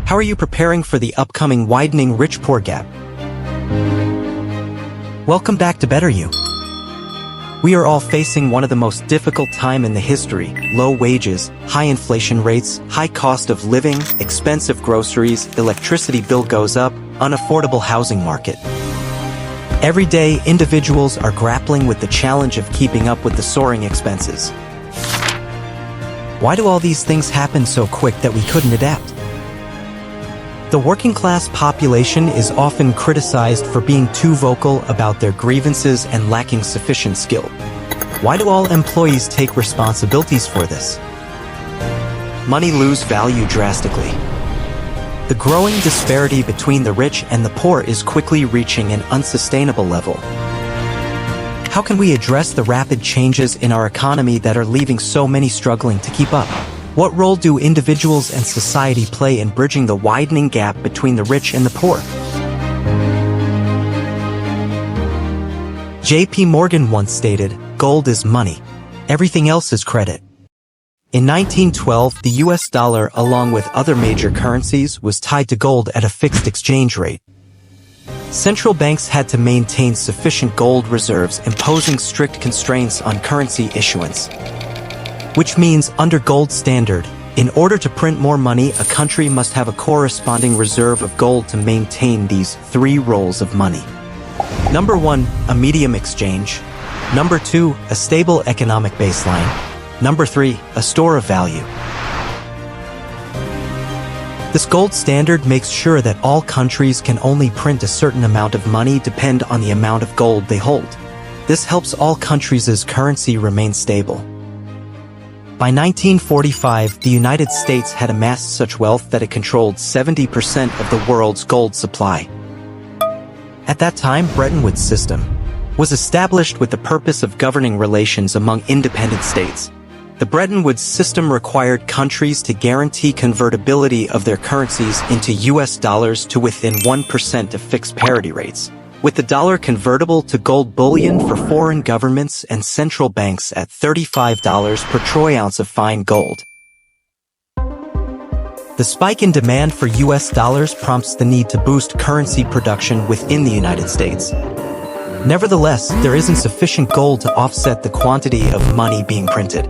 How are you preparing for the upcoming widening rich-poor gap? Welcome back to Better You. We are all facing one of the most difficult time in the history: low wages, high inflation rates, high cost of living, expensive groceries, electricity bill goes up, unaffordable housing market. Every day, individuals are grappling with the challenge of keeping up with the soaring expenses. Why do all these things happen so quick that we couldn't adapt? The working-class population is often criticized for being too vocal about their grievances and lacking sufficient skill. Why do all employees take responsibilities for this? Money lose value drastically. The growing disparity between the rich and the poor is quickly reaching an unsustainable level. How can we address the rapid changes in our economy that are leaving so many struggling to keep up? What role do individuals and society play in bridging the widening gap between the rich and the poor? J.P. Morgan once stated, "Gold is money. Everything else is credit." In 1912, the US dollar, along with other major currencies, was tied to gold at a fixed exchange rate. Central banks had to maintain sufficient gold reserves, imposing strict constraints on currency issuance. Which means, under gold standard, in order to print more money, a country must have a corresponding reserve of gold to maintain these three roles of money. Number 1, a medium exchange. Number 2, a stable economic baseline. Number 3, a store of value. This gold standard makes sure that all countries can only print a certain amount of money depend on the amount of gold they hold. This helps all countries' currency remain stable. By 1945, the United States had amassed such wealth that it controlled 70% of the world's gold supply. At that time, Bretton Woods system was established with the purpose of governing relations among independent states. The Bretton Woods system required countries to guarantee convertibility of their currencies into US dollars to within 1% of fixed parity rates, with the dollar convertible to gold bullion for foreign governments and central banks at $35 per troy ounce of fine gold. The spike in demand for US dollars prompts the need to boost currency production within the United States. Nevertheless, there isn't sufficient gold to offset the quantity of money being printed.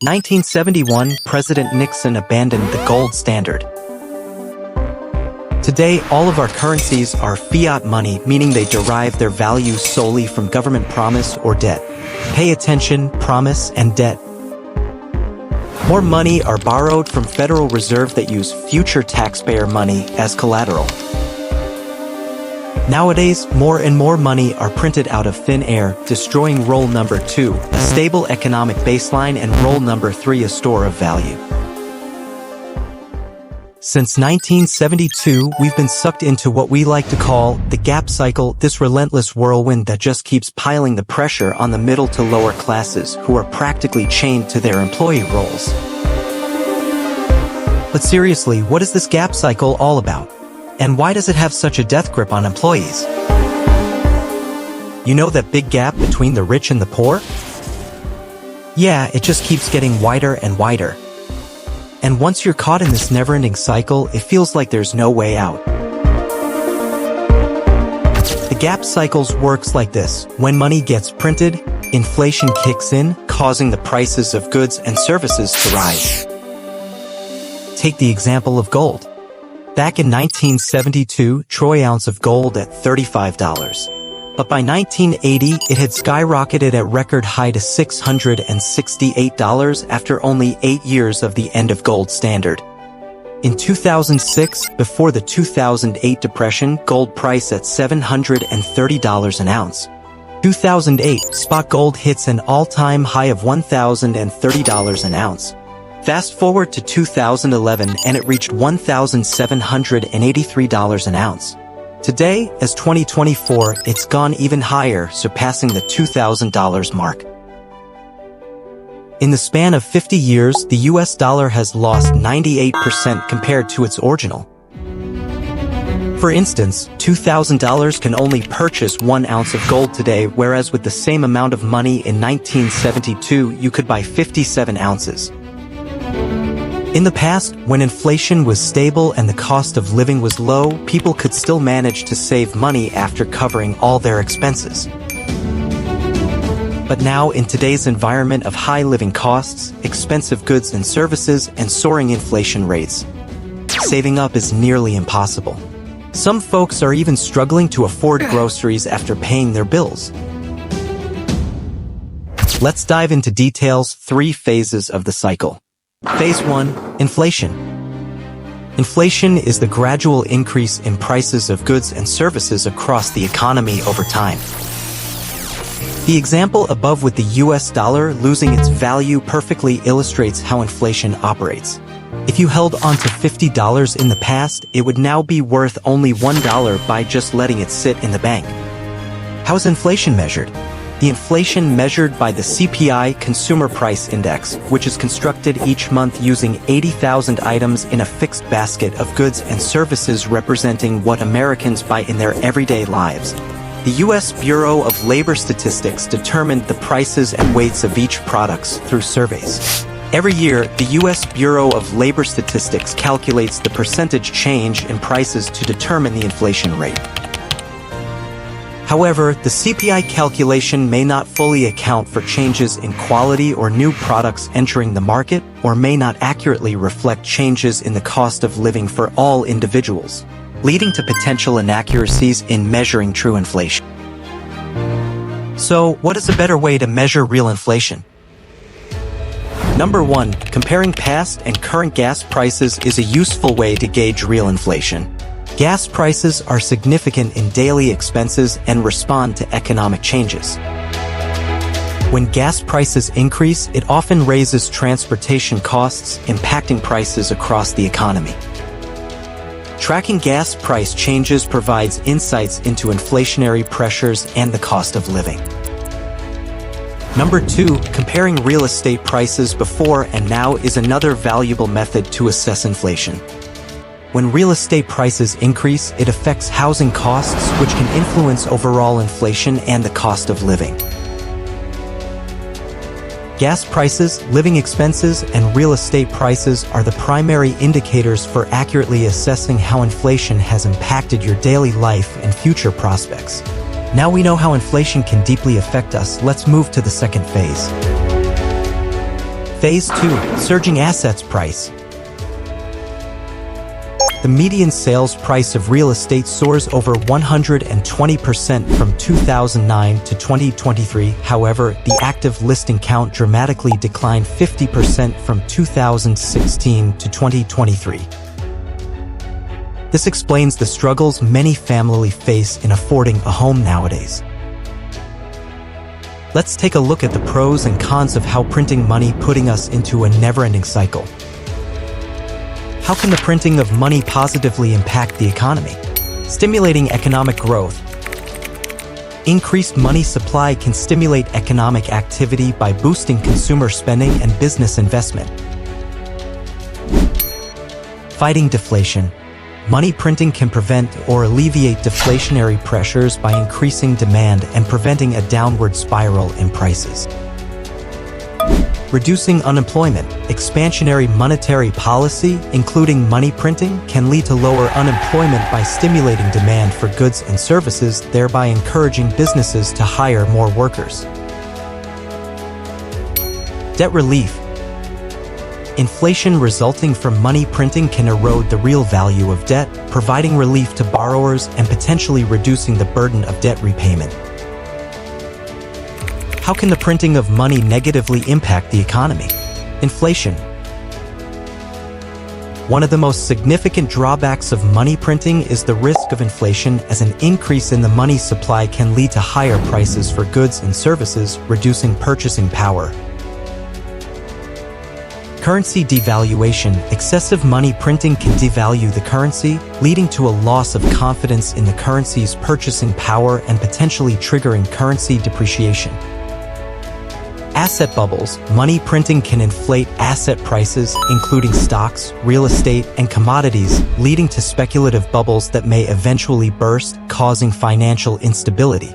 1971, President Nixon abandoned the gold standard. Today, all of our currencies are fiat money, meaning they derive their value solely from government promise or debt. Pay attention, promise and debt. More money are borrowed from Federal Reserve that use future taxpayer money as collateral. Nowadays, more and more money are printed out of thin air, destroying role number 2, a stable economic baseline, and role number 3, a store of value. Since 1972, we've been sucked into what we like to call the gap cycle, this relentless whirlwind that just keeps piling the pressure on the middle to lower classes who are practically chained to their employee roles. But seriously, what is this gap cycle all about? And why does it have such a death grip on employees? You know that big gap between the rich and the poor? Yeah, it just keeps getting wider and wider. And once you're caught in this never-ending cycle, it feels like there's no way out. The gap cycles works like this. When money gets printed, inflation kicks in, causing the prices of goods and services to rise. Take the example of gold. Back in 1972, troy ounce of gold at $35. But by 1980, it had skyrocketed at record high to $668 after only 8 years of the end of gold standard. In 2006, before the 2008 depression, gold price at $730 an ounce. 2008, spot gold hits an all-time high of $1,030 an ounce. Fast forward to 2011 and it reached $1,783 an ounce. Today, as 2024, it's gone even higher, surpassing the $2,000 mark. In the span of 50 years, the US dollar has lost 98% compared to its original. For instance, $2,000 can only purchase 1 ounce of gold today, whereas with the same amount of money in 1972, you could buy 57 ounces. In the past, when inflation was stable and the cost of living was low, people could still manage to save money after covering all their expenses. But now, in today's environment of high living costs, expensive goods and services, and soaring inflation rates, saving up is nearly impossible. Some folks are even struggling to afford groceries after paying their bills. Let's dive into details, 3 phases of the cycle. Phase 1. Inflation. Inflation is the gradual increase in prices of goods and services across the economy over time. The example above with the US dollar losing its value perfectly illustrates how inflation operates. If you held on to $50 in the past, it would now be worth only $1 by just letting it sit in the bank. How is inflation measured? The inflation measured by the CPI Consumer Price Index, which is constructed each month using 80,000 items in a fixed basket of goods and services representing what Americans buy in their everyday lives. The U.S. Bureau of Labor Statistics determined the prices and weights of each products through surveys. Every year, the U.S. Bureau of Labor Statistics calculates the percentage change in prices to determine the inflation rate. However, the CPI calculation may not fully account for changes in quality or new products entering the market, or may not accurately reflect changes in the cost of living for all individuals, leading to potential inaccuracies in measuring true inflation. So, what is a better way to measure real inflation? Number 1, comparing past and current gas prices is a useful way to gauge real inflation. Gas prices are significant in daily expenses and respond to economic changes. When gas prices increase, it often raises transportation costs, impacting prices across the economy. Tracking gas price changes provides insights into inflationary pressures and the cost of living. Number 2, comparing real estate prices before and now is another valuable method to assess inflation. When real estate prices increase, it affects housing costs, which can influence overall inflation and the cost of living. Gas prices, living expenses, and real estate prices are the primary indicators for accurately assessing how inflation has impacted your daily life and future prospects. Now we know how inflation can deeply affect us, let's move to the second phase. Phase 2, surging assets price. The median sales price of real estate soars over 120% from 2009 to 2023. However, the active listing count dramatically declined 50% from 2016 to 2023. This explains the struggles many families face in affording a home nowadays. Let's take a look at the pros and cons of how printing money putting us into a never-ending cycle. How can the printing of money positively impact the economy? Stimulating economic growth. Increased money supply can stimulate economic activity by boosting consumer spending and business investment. Fighting deflation. Money printing can prevent or alleviate deflationary pressures by increasing demand and preventing a downward spiral in prices. Reducing unemployment. Expansionary monetary policy, including money printing, can lead to lower unemployment by stimulating demand for goods and services, thereby encouraging businesses to hire more workers. Debt relief. Inflation resulting from money printing can erode the real value of debt, providing relief to borrowers and potentially reducing the burden of debt repayment. How can the printing of money negatively impact the economy? Inflation. One of the most significant drawbacks of money printing is the risk of inflation, as an increase in the money supply can lead to higher prices for goods and services, reducing purchasing power. Currency devaluation. Excessive money printing can devalue the currency, leading to a loss of confidence in the currency's purchasing power and potentially triggering currency depreciation. Asset bubbles. Money printing can inflate asset prices, including stocks, real estate, and commodities, leading to speculative bubbles that may eventually burst, causing financial instability.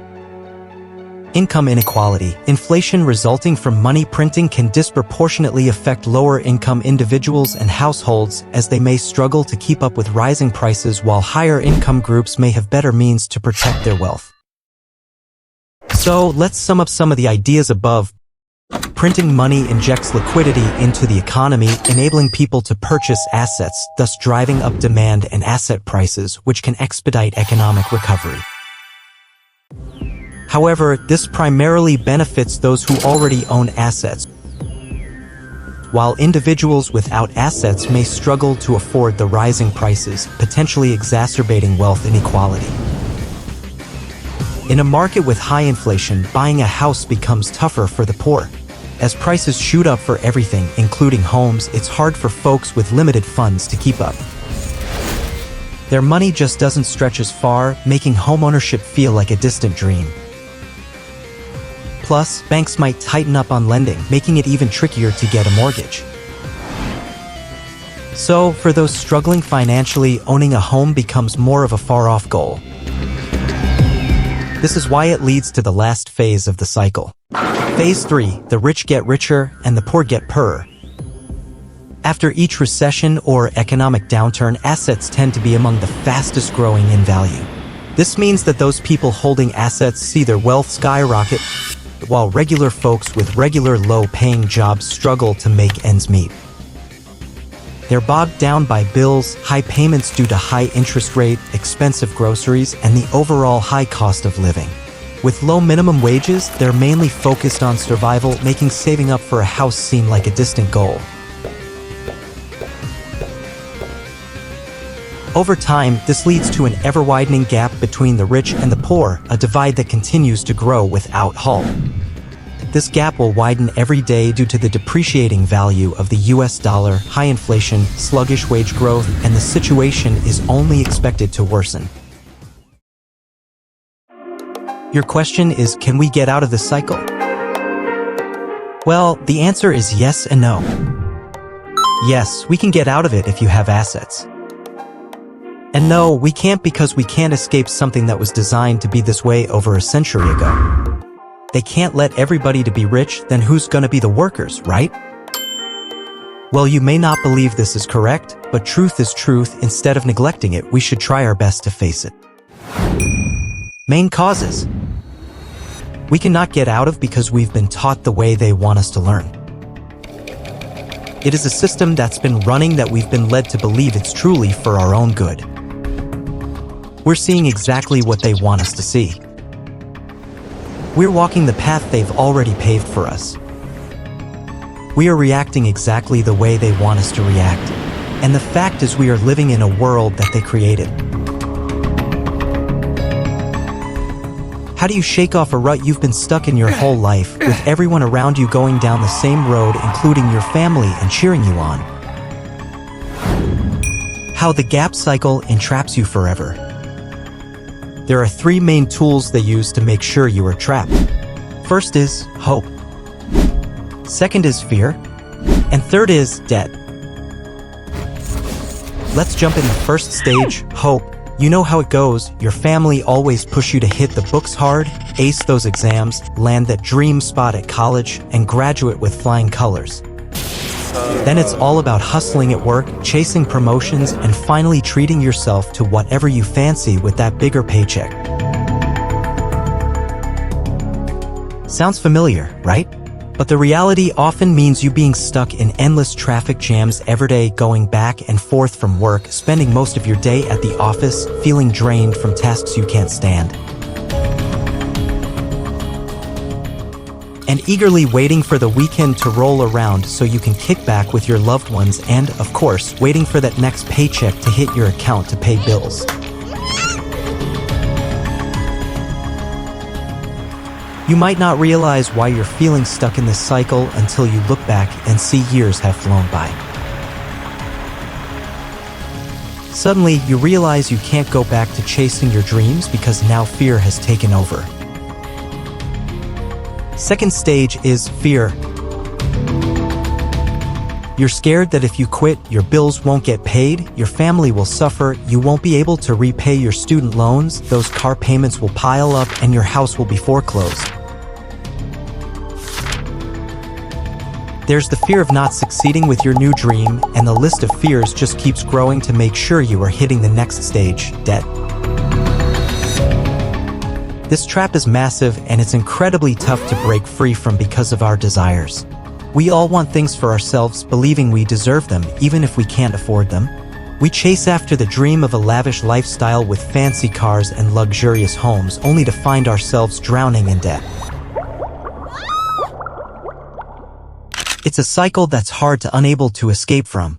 Income inequality. Inflation resulting from money printing can disproportionately affect lower-income individuals and households, as they may struggle to keep up with rising prices while higher-income groups may have better means to protect their wealth. So, let's sum up some of the ideas above. Printing money injects liquidity into the economy, enabling people to purchase assets, thus driving up demand and asset prices, which can expedite economic recovery. However, this primarily benefits those who already own assets, while individuals without assets may struggle to afford the rising prices, potentially exacerbating wealth inequality. In a market with high inflation, buying a house becomes tougher for the poor. As prices shoot up for everything, including homes, it's hard for folks with limited funds to keep up. Their money just doesn't stretch as far, making homeownership feel like a distant dream. Plus, banks might tighten up on lending, making it even trickier to get a mortgage. So, for those struggling financially, owning a home becomes more of a far-off goal. This is why it leads to the last phase of the cycle. Phase 3, the rich get richer and the poor get poorer. After each recession or economic downturn, assets tend to be among the fastest growing in value. This means that those people holding assets see their wealth skyrocket, while regular folks with regular low-paying jobs struggle to make ends meet. They're bogged down by bills, high payments due to high interest rate, expensive groceries, and the overall high cost of living. With low minimum wages, they're mainly focused on survival, making saving up for a house seem like a distant goal. Over time, this leads to an ever-widening gap between the rich and the poor, a divide that continues to grow without halt. This gap will widen every day due to the depreciating value of the US dollar, high inflation, sluggish wage growth, and the situation is only expected to worsen. Your question is, can we get out of this cycle? Well, the answer is yes and no. Yes, we can get out of it if you have assets. And no, we can't, because we can't escape something that was designed to be this way over a century ago. They can't let everybody to be rich, then who's gonna be the workers, right? Well, you may not believe this is correct, but truth is truth. Instead of neglecting it, we should try our best to face it. Main causes. We cannot get out of because we've been taught the way they want us to learn. It is a system that's been running that we've been led to believe it's truly for our own good. We're seeing exactly what they want us to see. We're walking the path they've already paved for us. We are reacting exactly the way they want us to react. And the fact is, we are living in a world that they created. How do you shake off a rut you've been stuck in your whole life, with everyone around you going down the same road, including your family, and cheering you on? How the gap cycle entraps you forever. There are 3 main tools they use to make sure you are trapped. First is hope. Second is fear. And third is debt. Let's jump in the first stage, hope. You know how it goes. Your family always push you to hit the books hard, ace those exams, land that dream spot at college, and graduate with flying colors. Then it's all about hustling at work, chasing promotions, and finally treating yourself to whatever you fancy with that bigger paycheck. Sounds familiar, right? But the reality often means you being stuck in endless traffic jams every day, going back and forth from work, spending most of your day at the office, feeling drained from tasks you can't stand, and eagerly waiting for the weekend to roll around so you can kick back with your loved ones and, of course, waiting for that next paycheck to hit your account to pay bills. You might not realize why you're feeling stuck in this cycle until you look back and see years have flown by. Suddenly, you realize you can't go back to chasing your dreams because now fear has taken over. Second stage is fear. You're scared that if you quit, your bills won't get paid, your family will suffer, you won't be able to repay your student loans, those car payments will pile up, and your house will be foreclosed. There's the fear of not succeeding with your new dream, and the list of fears just keeps growing to make sure you are hitting the next stage, debt. This trap is massive, and it's incredibly tough to break free from because of our desires. We all want things for ourselves, believing we deserve them, even if we can't afford them. We chase after the dream of a lavish lifestyle with fancy cars and luxurious homes, only to find ourselves drowning in debt. It's a cycle that's hard to unable to escape from.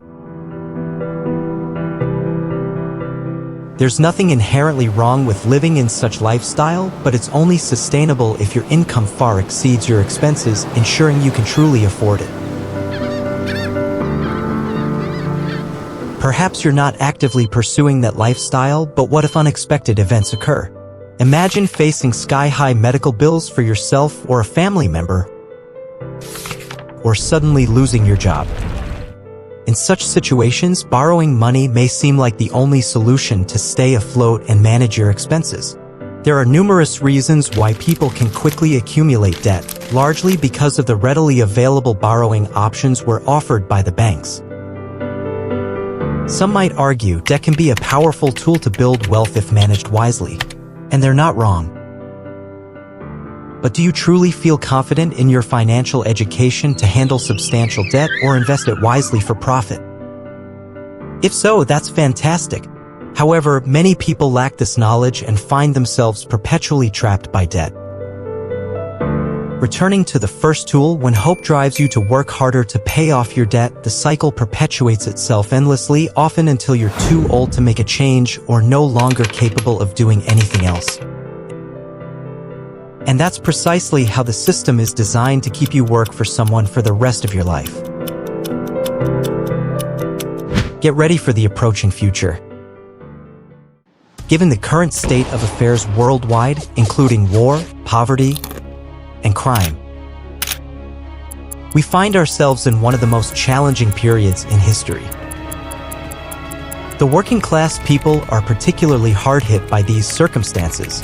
There's nothing inherently wrong with living in such lifestyle, but it's only sustainable if your income far exceeds your expenses, ensuring you can truly afford it. Perhaps you're not actively pursuing that lifestyle, but what if unexpected events occur? Imagine facing sky-high medical bills for yourself or a family member, or suddenly losing your job. In such situations, borrowing money may seem like the only solution to stay afloat and manage your expenses. There are numerous reasons why people can quickly accumulate debt, largely because of the readily available borrowing options we're offered by the banks. Some might argue debt can be a powerful tool to build wealth if managed wisely, and they're not wrong. But do you truly feel confident in your financial education to handle substantial debt or invest it wisely for profit? If so, that's fantastic. However, many people lack this knowledge and find themselves perpetually trapped by debt. Returning to the first tool, when hope drives you to work harder to pay off your debt, the cycle perpetuates itself endlessly, often until you're too old to make a change or no longer capable of doing anything else. And that's precisely how the system is designed to keep you work for someone for the rest of your life. Get ready for the approaching future. Given the current state of affairs worldwide, including war, poverty, and crime, we find ourselves in one of the most challenging periods in history. The working class people are particularly hard hit by these circumstances.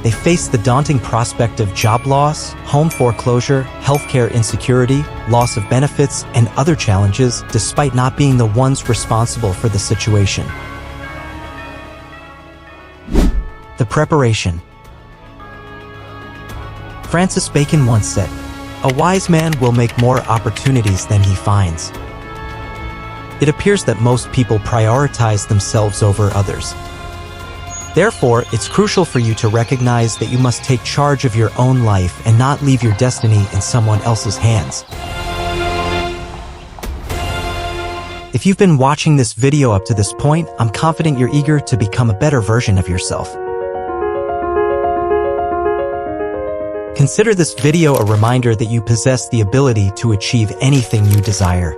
They face the daunting prospect of job loss, home foreclosure, healthcare insecurity, loss of benefits, and other challenges, despite not being the ones responsible for the situation. The preparation. Francis Bacon once said, "A wise man will make more opportunities than he finds." It appears that most people prioritize themselves over others. Therefore, it's crucial for you to recognize that you must take charge of your own life and not leave your destiny in someone else's hands. If you've been watching this video up to this point, I'm confident you're eager to become a better version of yourself. Consider this video a reminder that you possess the ability to achieve anything you desire.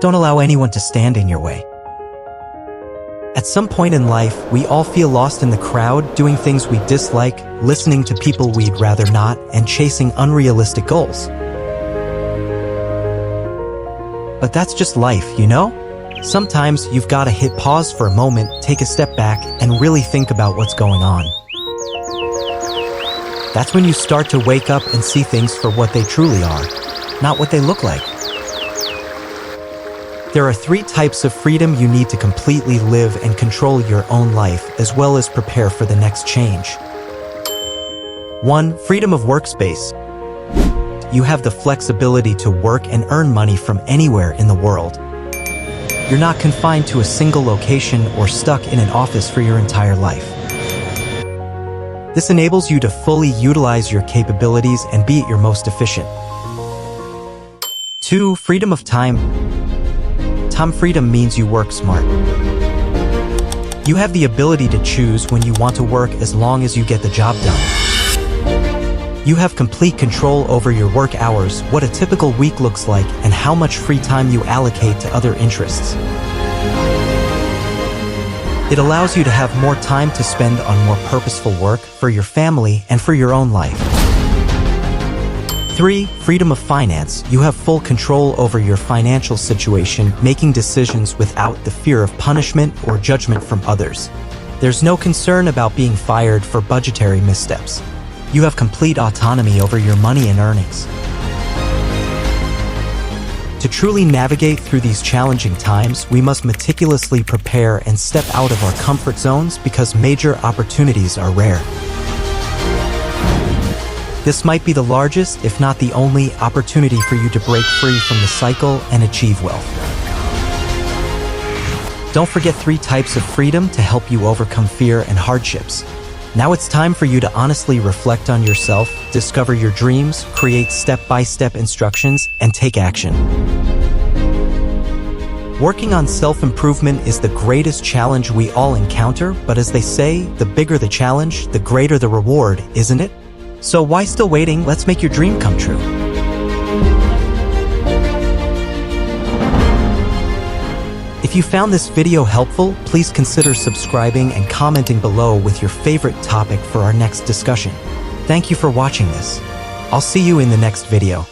Don't allow anyone to stand in your way. At some point in life, we all feel lost in the crowd, doing things we dislike, listening to people we'd rather not, and chasing unrealistic goals. But that's just life, you know? Sometimes you've got to hit pause for a moment, take a step back, and really think about what's going on. That's when you start to wake up and see things for what they truly are, not what they look like. There are 3 types of freedom you need to completely live and control your own life, as well as prepare for the next change. 1. Freedom of workspace. You have the flexibility to work and earn money from anywhere in the world. You're not confined to a single location or stuck in an office for your entire life. This enables you to fully utilize your capabilities and be at your most efficient. 2. Freedom of time. Time freedom means you work smart. You have the ability to choose when you want to work as long as you get the job done. You have complete control over your work hours, what a typical week looks like, and how much free time you allocate to other interests. It allows you to have more time to spend on more purposeful work for your family and for your own life. 3. Freedom of finance. You have full control over your financial situation, making decisions without the fear of punishment or judgment from others. There's no concern about being fired for budgetary missteps. You have complete autonomy over your money and earnings. To truly navigate through these challenging times, we must meticulously prepare and step out of our comfort zones because major opportunities are rare. This might be the largest, if not the only, opportunity for you to break free from the cycle and achieve wealth. Don't forget 3 types of freedom to help you overcome fear and hardships. Now it's time for you to honestly reflect on yourself, discover your dreams, create step-by-step instructions, and take action. Working on self-improvement is the greatest challenge we all encounter, but as they say, the bigger the challenge, the greater the reward, isn't it? So why still waiting? Let's make your dream come true. If you found this video helpful, please consider subscribing and commenting below with your favorite topic for our next discussion. Thank you for watching this. I'll see you in the next video.